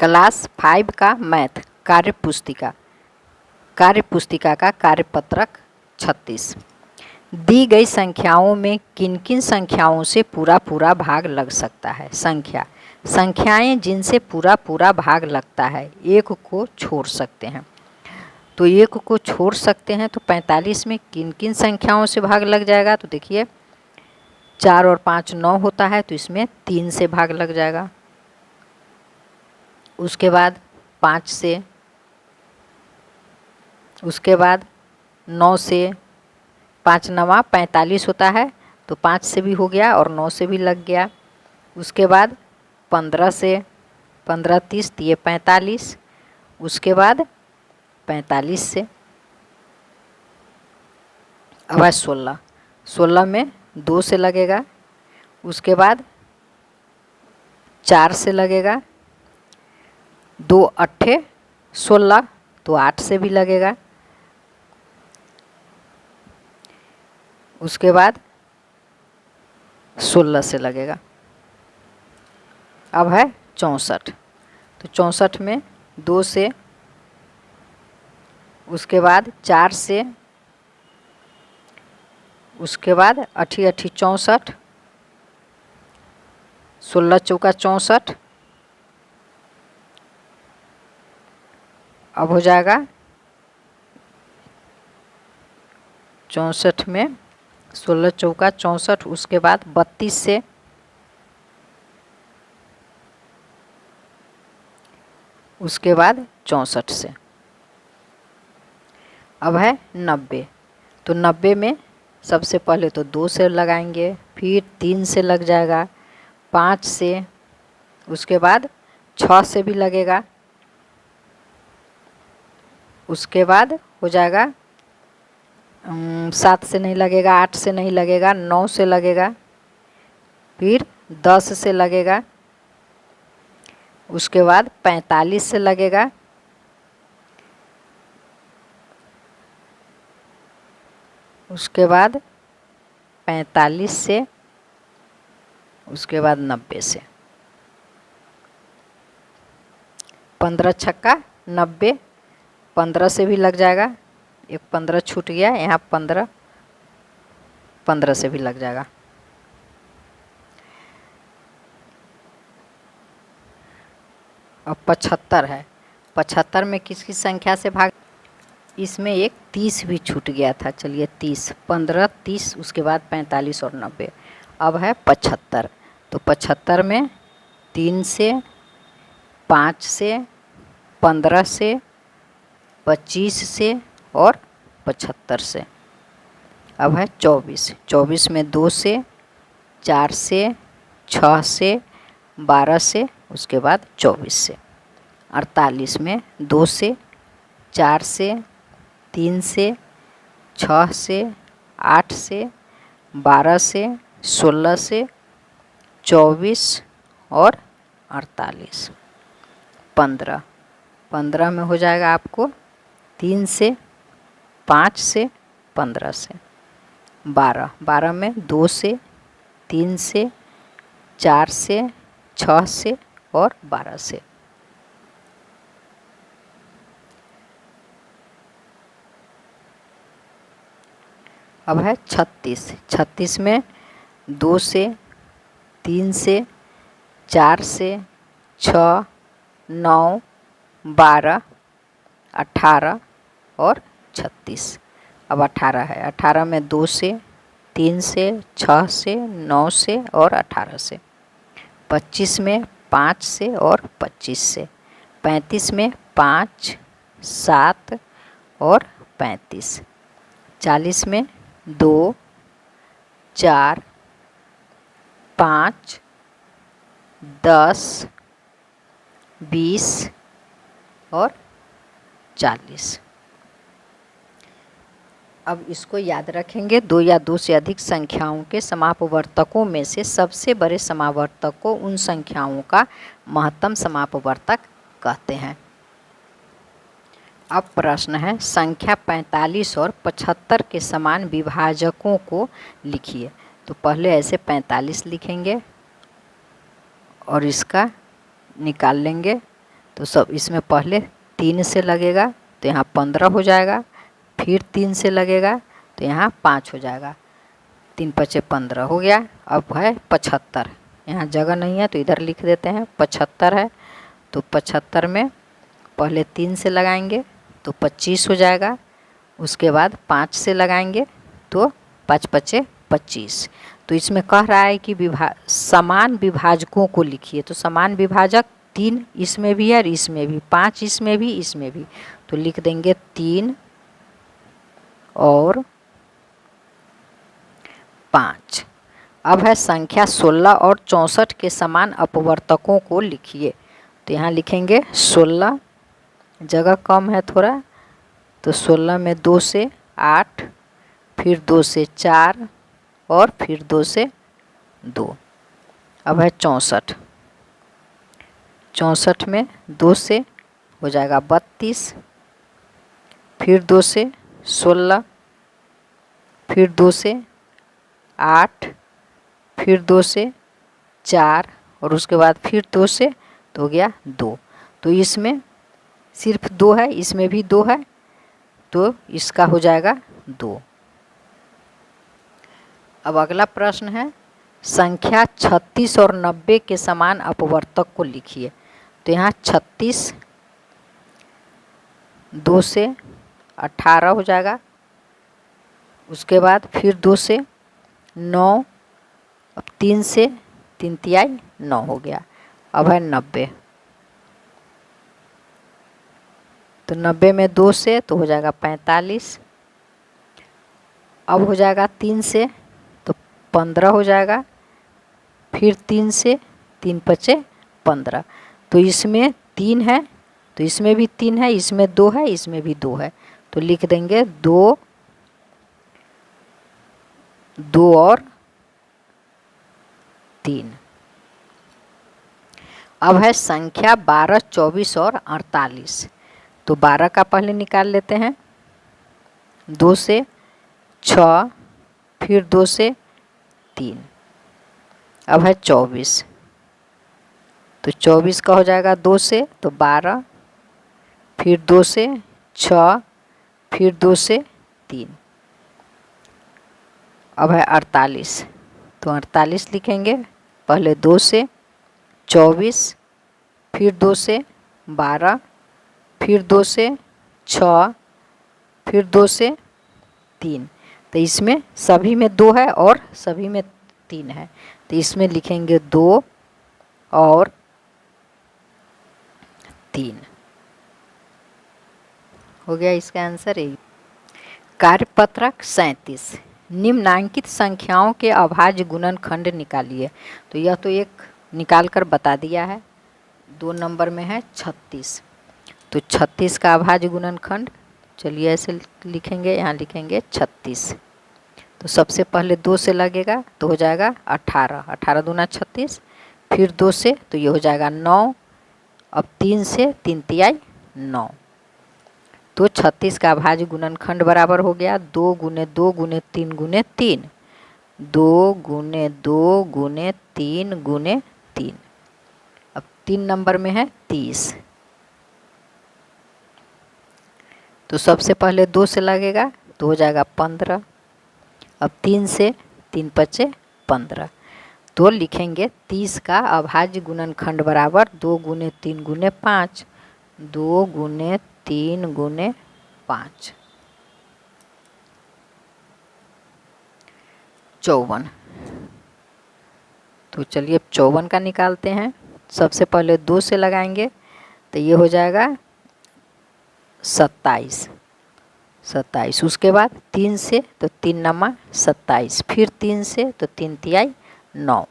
Class 5 का math कार्यपुस्तिका का कार्यपत्रक 36। दी गई संख्याओं में किन किन संख्याओं से पूरा पूरा भाग लग सकता है। संख्याएं जिनसे पूरा पूरा भाग लगता है एक को छोड़ सकते हैं। तो एक को छोड़ सकते हैं तो 45 में किन किन संख्याओं से भाग लग जाएगा। तो देखिए 4 और 5 9 होता है तो इसमें 3 से भाग लग जाएगा। उसके बाद 5 से, उसके बाद 9 से, 5 9 45 होता है तो 5 से भी हो गया और 9 से भी लग गया। उसके बाद 15 से, 15 30 ये 45। उसके बाद 45 से अब है 16, 16 में 2 से लगेगा। उसके बाद 4 से लगेगा, 2 8 16 तो 8 से भी लगेगा। उसके बाद 16 से लगेगा। अब है 64, तो 64 में 2 से, उसके बाद 4 से, उसके बाद 8 8 64, 16 चौका 64। अब हो जाएगा 64 में 16 चौका 64। उसके बाद 32 से, उसके बाद 64 से। अब है 90, तो 90 में सबसे पहले तो 2 से लगाएंगे, फिर 3 से लग जाएगा, 5 से, उसके बाद 6 से भी लगेगा। उसके बाद हो जाएगा 7 से नहीं लगेगा, 8 से नहीं लगेगा, 9 से लगेगा, फिर 10 से लगेगा। उसके बाद 45 से लगेगा। उसके बाद 45 से, उसके बाद 90 से। 15 छक्का 90, 15 से भी लग जाएगा, एक 15 छूट गया, यहाँ 15 15 से भी लग जाएगा। अब 75 है, 75 में किस किस संख्या से भाग, इसमें एक 30 भी छूट गया था। चलिए 30, 15 30, उसके बाद 45 और 90। अब है 75, तो 75 में 3 से, 5 से, 15 से, 25 से और 75 से। अब है 24, 24 में 2 से, 4 से, 6 से, 12 से, उसके बाद 24 से। 48 में 2 से, 4 से, 3 से, 6 से, 8 से, 12 से, 16 से, 24 और 48। 15, 15 में हो जाएगा आपको 3 से, 5 से, 15 से। 12, 12 में 2 से, 3 से, 4 से, 6 से और 12 से। अब है 36, 36 में 2 से, 3 से, 4 से, 6, 9, 12, 18 और 36। अब 18 है, 18 में 2 से, 3 से, 6 से, 9 से और 18 से। 25 में 5 से और 25 से। 35 में 5, 7 और 35। 40 में 2, 4, 5, 10, 20 और 40। अब इसको याद रखेंगे, 2 या 2 से अधिक संख्याओं के समापवर्तकों में से सबसे बड़े समावर्तक को उन संख्याओं का महत्तम समापवर्तक कहते हैं। अब प्रश्न है, संख्या 45 और 75 के समान विभाजकों को लिखिए। तो पहले ऐसे 45 लिखेंगे और इसका निकाल लेंगे, तो सब इसमें पहले 3 से लगेगा तो यहाँ 15 हो जाएगा, फिर 3 से लगेगा तो यहाँ 5 हो जाएगा, 3 पचे 15 हो गया। अब है 75, यहाँ जगह नहीं है तो इधर लिख देते हैं 75 है। तो 75 में पहले 3 से लगाएंगे तो 25 हो जाएगा, उसके बाद 5 से लगाएंगे तो 5 पचे 25। तो इसमें कह रहा है कि समान विभाजकों को लिखिए। तो समान विभाजक 3 इसमें भी है और इसमें भी, 5 इसमें भी, इसमें भी। तो लिख देंगे 3 और 5। अब है संख्या 16 और 64 के समान अपवर्तकों को लिखिए। तो यहाँ लिखेंगे 16, जगह कम है थोड़ा, तो 16 में 2 से 8, फिर 2 से 4 और फिर 2 से 2। अब है 64, 64 में 2 से हो जाएगा 32, फिर 2 से 16, फिर 2 से 8, फिर 2 से 4 और उसके बाद फिर 2 से, तो हो गया 2। तो इसमें सिर्फ 2 है, इसमें भी 2 है, तो इसका हो जाएगा 2। अब अगला प्रश्न है संख्या 36 और 90 के समान अपवर्तक को लिखिए। तो यहाँ 36 2 से 18 हो जाएगा, उसके बाद फिर 2 से 9, अब 3 से 3 तिहाई 9 हो गया। अब है 90, तो 90 में 2 से तो हो जाएगा 45, अब हो जाएगा 3 से तो 15 हो जाएगा, फिर 3 से 3 पचे 15। तो इसमें 3 है तो इसमें भी 3 है, इसमें 2 है, इसमें भी 2 है, तो लिख देंगे 2, 2 और 3। अब है संख्या 12, 24 और 48। तो 12 का पहले निकाल लेते हैं, 2 से 6, फिर 2 से 3। अब है 24, तो 24 का हो जाएगा 2 से तो 12, फिर 2 से 6, फिर 2 से 3। अब है 48, तो 48 लिखेंगे, पहले 2 से 24, फिर 2 से 12, फिर 2 से 6, फिर 2 से 3। तो इसमें सभी में 2 है और सभी में 3 है, तो इसमें लिखेंगे 2 और 3। हो गया इसका आंसर यही। कार्यपत्रक 37, निम्नांकित संख्याओं के अभाज्य गुणनखंड निकालिए। तो यह तो एक निकाल कर बता दिया है, 2 नंबर में है 36। तो 36 का अभाज्य गुणनखंड, चलिए ऐसे लिखेंगे, यहाँ लिखेंगे 36। तो सबसे पहले 2 से लगेगा तो हो जाएगा 18, 18 दूना 36, फिर 2 से तो ये हो जाएगा 9, अब 3 से 3 तिहाई 9। तो 36 का अभाज्य गुणनखंड बराबर हो गया 2 गुने 2 गुने 3 गुने 3, 2 गुने 2 गुने 3 गुने 3। अब 3 नंबर में है 30, तो सबसे पहले 2 से लगेगा तो हो जाएगा 15, अब 3 से 3 पचे 15। तो लिखेंगे 30 का अभाज्य गुणनखंड बराबर 2 गुने 3 गुने 5, 2 गुने 3 गुने 5। 54, तो चलिए 54 का निकालते हैं। सबसे पहले 2 से लगाएंगे तो ये हो जाएगा 27, 27। उसके बाद 3 से तो 3 नमा 27, फिर 3 से तो 3 तिहाई 9।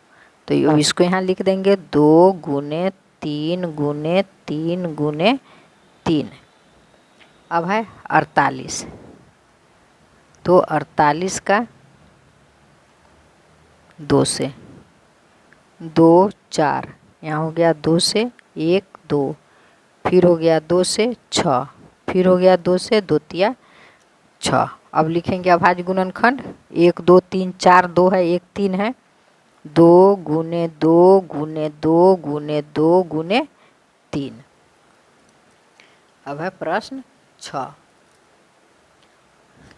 तो इसको यहाँ लिख देंगे 2 गुने 3 गुने 3 गुने 3। अब है 48, तो 48 का 2 से 2 4, यहाँ हो गया 2 से 1 2, फिर हो गया 2 से 6, फिर हो गया 2 से 2 तिया 6। अब लिखेंगे अभाज्य गुणनखंड, 1 2 3 4, 2 है 1 3 है, 2 गुने 2 गुने 2 गुने 2 गुने 3। अब है प्रश्न 6।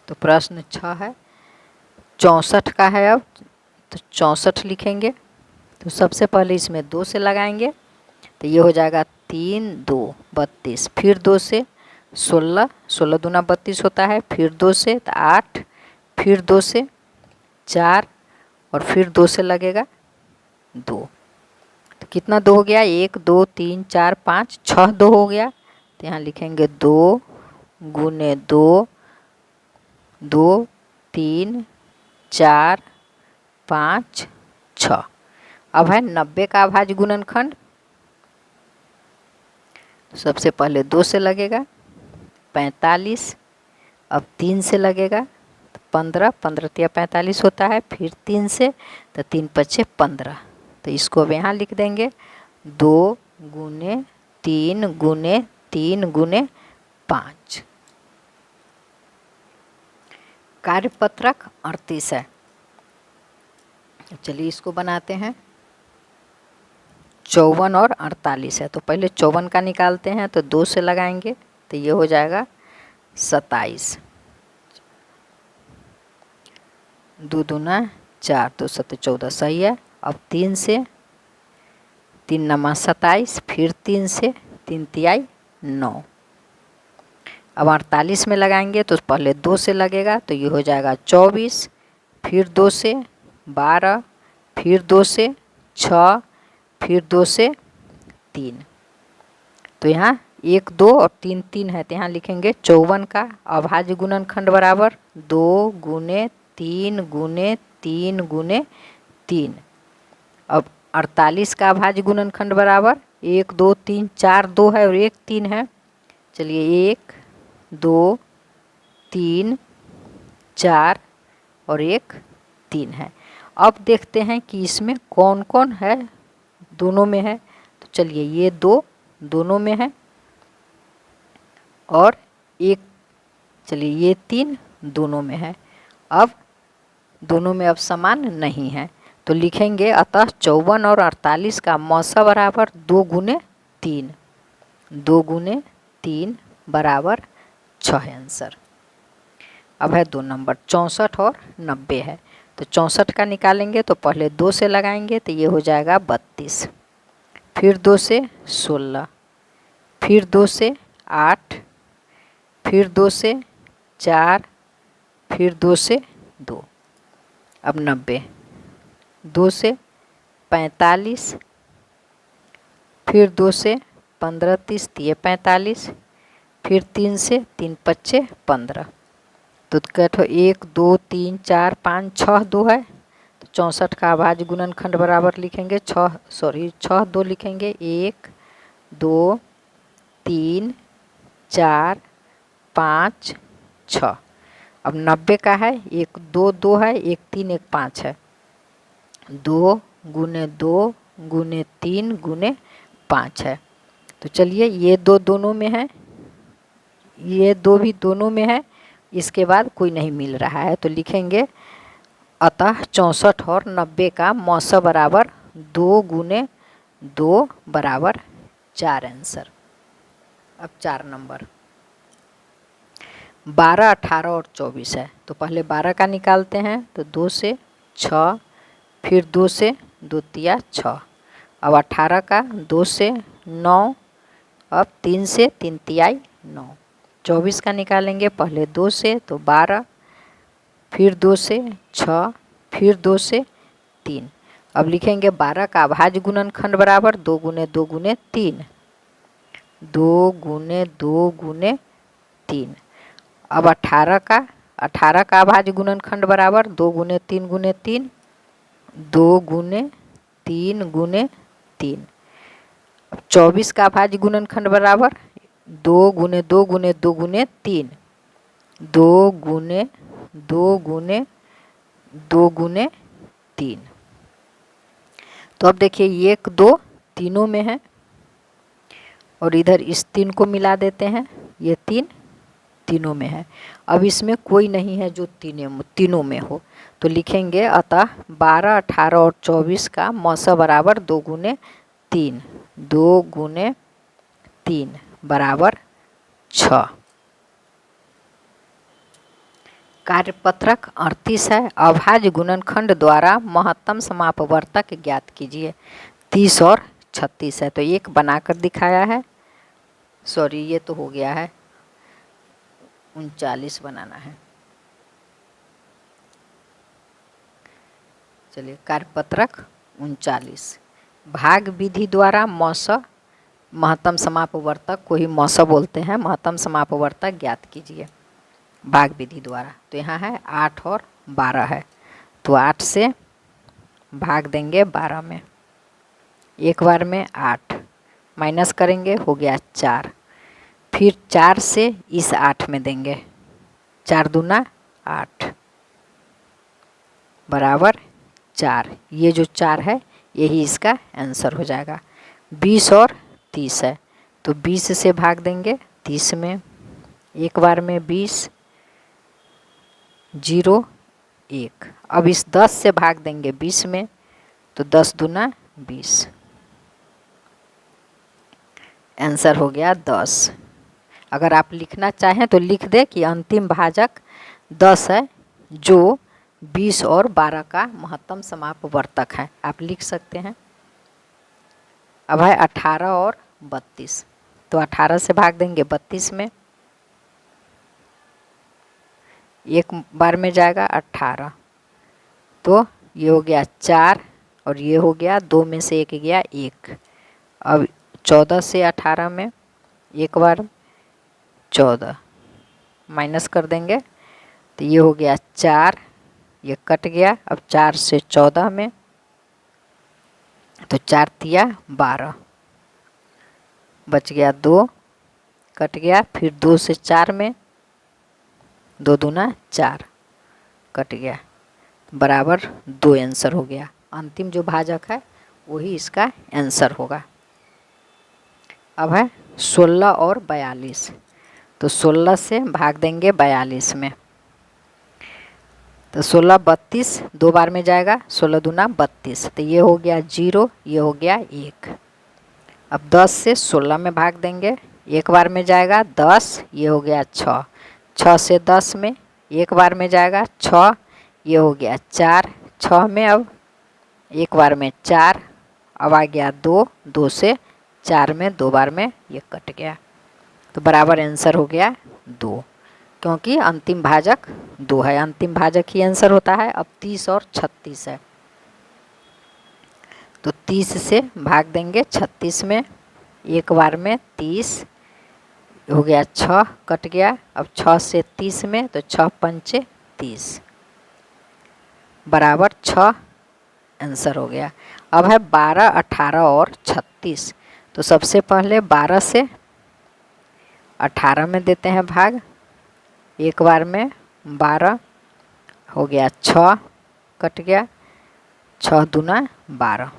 तो प्रश्न 6 है 64 का है। अब तो 64 लिखेंगे। तो सबसे पहले इसमें 2 से लगाएंगे तो ये हो जाएगा 3 2 32, फिर 2 से 16, 16 दूना 32 होता है, फिर 2 से तो 8, फिर 2 से 4 और फिर 2 से लगेगा 2। तो कितना 2 हो गया? 1 2 3 4 5 6 2 हो गया। तो यहाँ लिखेंगे 2 गुने 2 2 3 4 5 6। अब है 90 का अभाज्य गुणनखंड। सबसे पहले 2 से लगेगा 45, अब 3 से लगेगा तो 15, 15 तिया 45 होता है, फिर 3 से तो 3 पचे 15। तो इसको अब यहाँ लिख देंगे 2 गुने 3 गुने 3 गुने 5। कार्यपत्रक 38 है। चलिए इसको बनाते हैं। 54 और 48 है। तो पहले 54 का निकालते हैं तो 2 से लगाएंगे तो ये हो जाएगा 27, 2 दूना 4 तो 7 14 सही है। अब 3 से 3 नमा 27, फिर 3 से 3 तियाई 9। अब 48 में लगाएंगे तो पहले 2 से लगेगा तो ये हो जाएगा 24, फिर 2 से 12, फिर 2 से 6, फिर 2 से 3। तो यहाँ 1 2 और 3 3 है तो यहाँ लिखेंगे 54 का अभाज्य गुणनखंड बराबर 2 गुने 3 गुने 3 गुने 3। अब 48 का अभाज्य गुणनखंड बराबर 1 2 3 4 2 है और 1 3 है। चलिए 1 2 3 4 और 1 3 है। अब देखते हैं कि इसमें कौन कौन है, दोनों में है। तो चलिए ये 2 दोनों में है और 1, चलिए ये 3 दोनों में है। अब दोनों में अब समान नहीं है तो लिखेंगे अतः 54 और 48 का मौसा बराबर 2 गुने 3, 2 गुने 3 बराबर 6 है आंसर। अब है 2 नंबर 64 और 90 है। तो 64 का निकालेंगे तो पहले 2 से लगाएंगे तो ये हो जाएगा 32, फिर 2 से 16, फिर 2 से 8, फिर 2 से 4, फिर 2 से 2। अब 90, 2 से 45, फिर 2 से 15 30 तिये 45, फिर 3 से 3 पच्चे 15। तो कैठो 1 2 3 4 5 6 2 है। तो 64 का अभाज्य गुणनखंड बराबर लिखेंगे 6 2 लिखेंगे 1 2 3 4 5 6। अब 90 का है 1 2 2 है, 1 3 1 5 है। 2 गुने 2 गुने 3 गुने 5 है। तो चलिए ये 2 दोनों में है, ये 2 भी दोनों में है, इसके बाद कोई नहीं मिल रहा है तो लिखेंगे अतः 64 और 90 का मौसा बराबर 2 गुने 2 बराबर 4 आंसर। अब 4 नंबर 12 18 और 24 है। तो पहले 12 का निकालते हैं तो 2 से 6, फिर 2 से 2 तिया 6। अब 18 का 2 से 9, अब 3 से 3 तियाई 9। 24 का निकालेंगे पहले 2 से तो 12, फिर 2 से 6, फिर 2 से 3। अब लिखेंगे 12 का अभाज्य गुणनखंड बराबर 2 गुने 2 गुने 3, 2 गुने 2 गुने 3। अब 18 का अभाज्य गुणनखंड बराबर 2 गुने 3 गुने 3, 2 गुने 3 गुने 3। अब 24 का अभाज्य गुणनखंड बराबर 2 गुने 2 गुने 2 गुने 3, 2 गुने 2 गुने 2 गुने 3। तो अब देखिए 1 2 तीनों में है और इधर इस 3 को मिला देते हैं, ये 3 तीनों में है। अब इसमें कोई नहीं है जो तीनों में हो तो लिखेंगे अतः 12 18 और 24 का मौसा बराबर 2 गुने 3, 2 गुने 3 बराबर 6। कार्यपत्रक 38 है। अभाज्य गुणनखंड द्वारा महत्तम समापवर्तक ज्ञात कीजिए। 30 और 36 है, तो एक बनाकर दिखाया है। सॉरी, ये तो हो गया है, 39 बनाना है। चलिए, कार्यपत्रक 39। भाग विधि द्वारा मौस महत्तम समापवर्तक को ही मौस बोलते हैं, महत्तम समापवर्तक ज्ञात कीजिए भाग विधि द्वारा। तो यहाँ है 8 और 12 है, तो 8 से भाग देंगे 12 में, एक बार में 8 माइनस करेंगे, हो गया 4। फिर 4 से इस 8 में देंगे, 4 दूना 8 बराबर 4। ये जो 4 है यही इसका आंसर हो जाएगा। 20 और 30 है, तो 20 से भाग देंगे 30 में, एक बार में 20, 0 1। अब इस 10 से भाग देंगे 20 में, तो 10 दूना 20, आंसर हो गया 10। अगर आप लिखना चाहें तो लिख दे कि अंतिम भाजक 10 है, जो 20 और 12 का महत्तम समापवर्तक है, आप लिख सकते हैं। अब है 18 और 32, तो 18 से भाग देंगे 32 में, एक बार में जाएगा 18, तो ये हो गया 4 और ये हो गया 2 में से 1 गया 1। अब 14 से 18 में एक बार 14 माइनस कर देंगे, तो ये हो गया 4, ये कट गया। अब 4 से 14 में, तो 4 तिया 12, बच गया 2, कट गया। फिर 2 से 4 में, 2 दूना 4, कट गया, बराबर 2 आंसर हो गया। अंतिम जो भाजक है वही इसका आंसर होगा। अब है 16 और 42, तो 16 से भाग देंगे 42 में, तो 16 32, 2 बार में जाएगा, 16 दूना 32, तो ये हो गया 0, ये हो गया 1। अब 10 से 16 में भाग देंगे, एक बार में जाएगा 10, ये हो गया 6। 6 से 10 में एक बार में जाएगा 6, ये हो गया 4। 6 में अब एक बार में 4, अब आ गया 2, 2 से 4 में 2 बार में ये कट गया, तो बराबर आंसर हो गया 2, क्योंकि अंतिम भाजक 2 है, अंतिम भाजक ही आंसर होता है। अब 30 और 36 है, तो 30 से भाग देंगे 36 में, एक बार में 30, हो गया 6, कट गया। अब 6 से 30 में, तो 6 पंचे 30, बराबर 6 आंसर हो गया। अब है 12, 18 और 36, तो सबसे पहले 12 से 18 में देते हैं भाग, एक बार में 12, हो गया 6, कट गया, 6 दूना 12,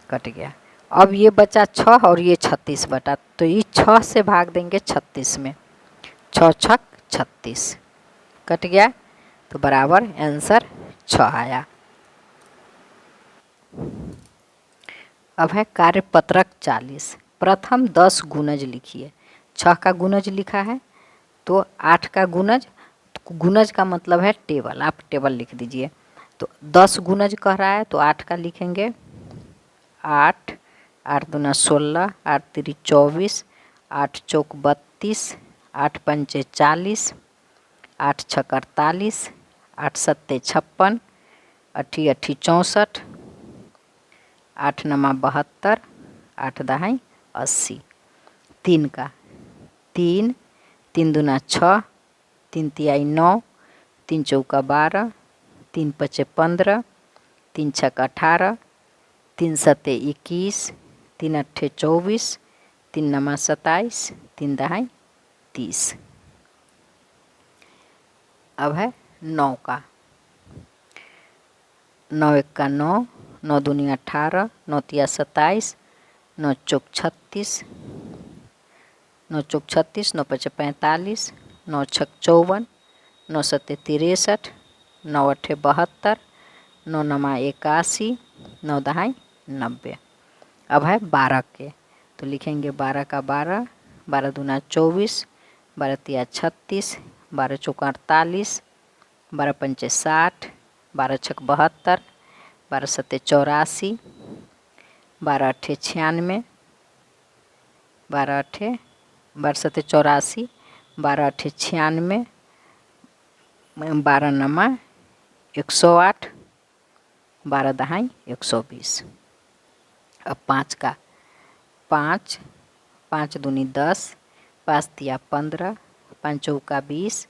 कट गया। अब ये बचा 6 और ये 36 बटा, तो ये 6 से भाग देंगे 36 में, 6 छक 36, कट गया, तो बराबर आंसर 6 आया। अब है कार्यपत्रक 40। प्रथम 10 गुणज लिखिए। 6 का गुणज लिखा है, तो 8 का गुणज, गुणज का मतलब है टेबल, आप टेबल लिख दीजिए। तो 10 गुणज कह रहा है, तो 8 का लिखेंगे 8, 8 दूना 16, 8 तिरी 24, 8 चौक 32, 8 पंचे 40, 8 छक 48, 8 सत्ते 56, 8 8 64, 8 नमा 72, 8 दहाई 80। 3 का 3, 3 दूना 6, 3 तिहाई 9, 3 चौका 12, 3 पचे 15, 3 छक 18, 3 सत्ते 21, 3 अट्ठे 24, 3 नमा 27, 3 दहाई 30। अब है 9 का, 9 एक का 9, 9 दूनी 18, 9 तिया 27, 9 चौक 36, 9 चौक 36, 9 पचे 45, 9 छक 54, 9 सत्ते 63, 9 अट्ठे 72, 9 नमा 81, 9 दहाई 90। अब है 12 के, तो लिखेंगे 12 का 12, 12 दूना 24, 12 तिया 36, 12 चौका 48, 12 पंचे 60, 12 छक 72, 12 सत्ते 84, 12 अट्ठे 96, 12 सत्ते 84, 12 अट्ठे 96, 12 नमा 108, 12 दहाई 120। अब 5 का 5, 5 दूनी 10, 5 तिया 15, 5 चौका 20,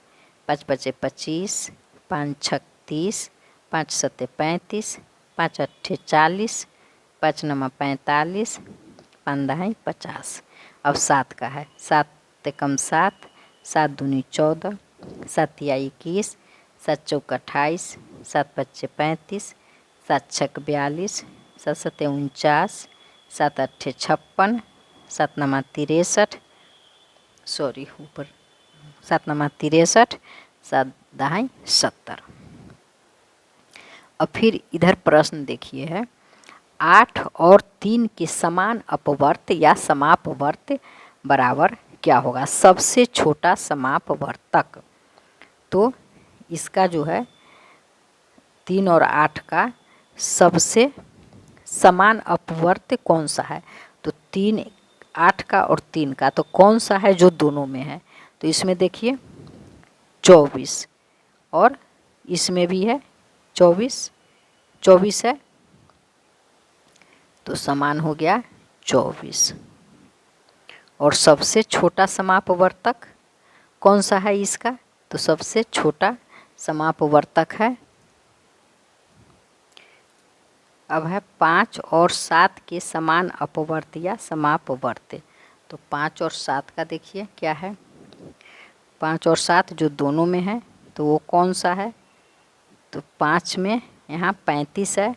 5 पचे 25, 5 छक 30, 5 सत्ते 35, 5 अट्ठे 40, 5 नमा 45, 5 दहाई 50। अब 7 का है 7 ते कम 7, 7 दूनी 14, 7 तिया 21, 7 चौका 28, 7 पच्चे 35, 7 छक 42, 7 सत्ते 49, 7 अट्ठे 56, 7 नमा 63, सॉरी ऊपर 7 नमा 63, 7 दहाई 70। अब फिर इधर प्रश्न देखिए है 8 और 3 के समान अपवर्त या समापवर्त बराबर क्या होगा? सबसे छोटा समापवर्तक। तो इसका जो है 3 और 8 का सबसे समान अपवर्त कौन सा है? तो 3 8 का और 3 का तो कौन सा है जो दोनों में है? तो इसमें देखिए 24 और इसमें भी है 24, 24 है तो समान हो गया 24। और सबसे छोटा समापवर्तक कौन सा है इसका? तो सबसे छोटा समापवर्तक है, अब है 5 और 7 के समान अपवर्त या समापवर्त। तो 5 और 7 का देखिए क्या है? 5 और 7 जो दोनों में है तो वो कौन सा है? तो 5 में यहाँ 35 है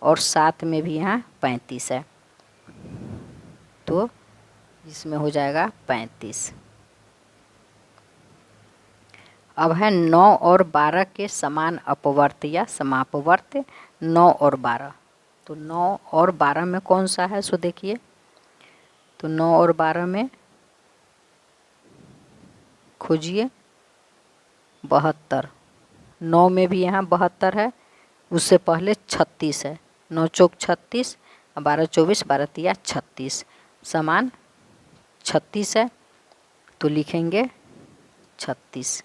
और 7 में भी यहाँ 35 है, तो इसमें हो जाएगा 35। अब है 9 और 12 के समान अपवर्त या समापवर्त। 9 और 12, तो 9 और 12 में कौन सा है? सो देखिए तो 9 और 12 में खोजिए 72। 9 में भी यहाँ 72 है, उससे पहले 36 है, 9 चौक 36, 12 24, 12 तिया 36, समान 36 है तो लिखेंगे 36।